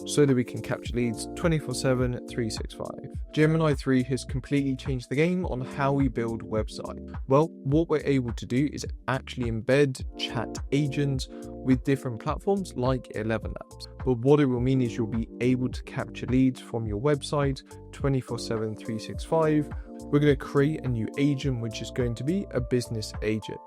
so that we can capture leads 24/7, 365. Gemini 3 has completely changed the game on how we build websites. Well, what we're able to do is actually embed chat agents with different platforms like ElevenLabs. But what it will mean is you'll be able to capture leads from your website 24/7, 365. We're going to create a new agent, which is going to be a business agent.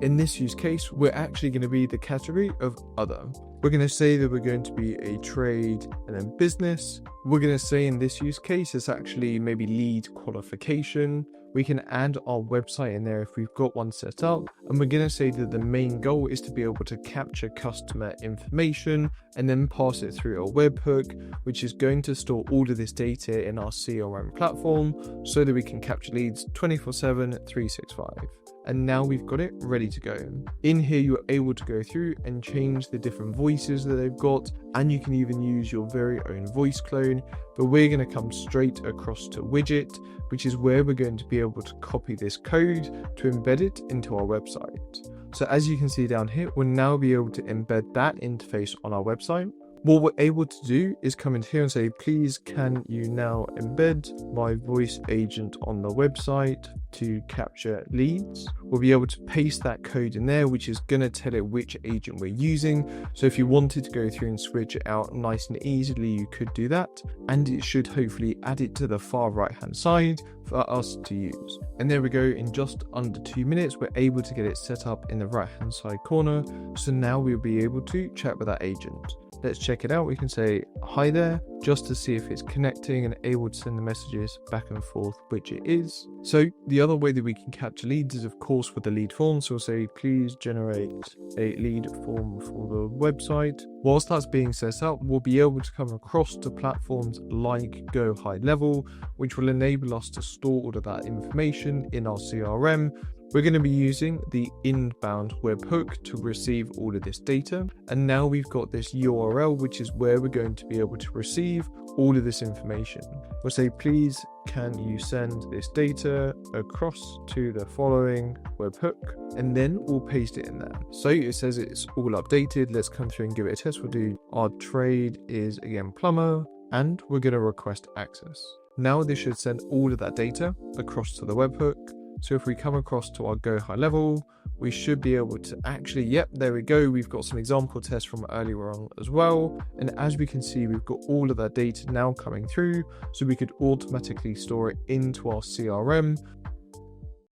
In this use case, we're actually going to be the category of other. We're going to say that we're going to be a trade and then business. We're going to say in this use case, it's actually maybe lead qualification. We can add our website in there if we've got one set up. And we're going to say that the main goal is to be able to capture customer information and then pass it through a webhook, which is going to store all of this data in our CRM platform so that we can capture leads 24/7, 365. And now we've got it ready to go. In here, you're able to go through and change the different voices that they've got, and you can even use your very own voice clone. But we're going to come straight across to widget, which is where we're going to be able to copy this code to embed it into our website. So as you can see down here, we'll now be able to embed that interface on our website. What we're able to do is come in here and say, please can you now embed my voice agent on the website to capture leads. We'll be able to paste that code in there, which is going to tell it which agent we're using. So if you wanted to go through and switch it out nice and easily, you could do that. And it should hopefully add it to the far right hand side for us to use. And there we go. In just under 2 minutes, we're able to get it set up in the right hand side corner. So now we'll be able to chat with that agent. Let's check it out. We can say hi there just to see if it's connecting and able to send the messages back and forth, which it is. So the other way that we can capture leads is of course with the lead form. So we'll say, please generate a lead form for the website. Whilst that's being set up, we'll be able to come across to platforms like Go High Level, which will enable us to store all of that information in our CRM. We're going to be using the inbound webhook to receive all of this data. And now we've got this URL, which is where we're going to be able to receive all of this information. We'll say, please, can you send this data across to the following webhook? And then we'll paste it in there. So it says it's all updated. Let's come through and give it a test. We'll do our trade is again plumber, and we're going to request access. Now this should send all of that data across to the webhook. So if we come across to our Go High Level, we should be able to actually, yep, there we go. We've got some example tests from earlier on as well. And as we can see, we've got all of that data now coming through. So we could automatically store it into our CRM.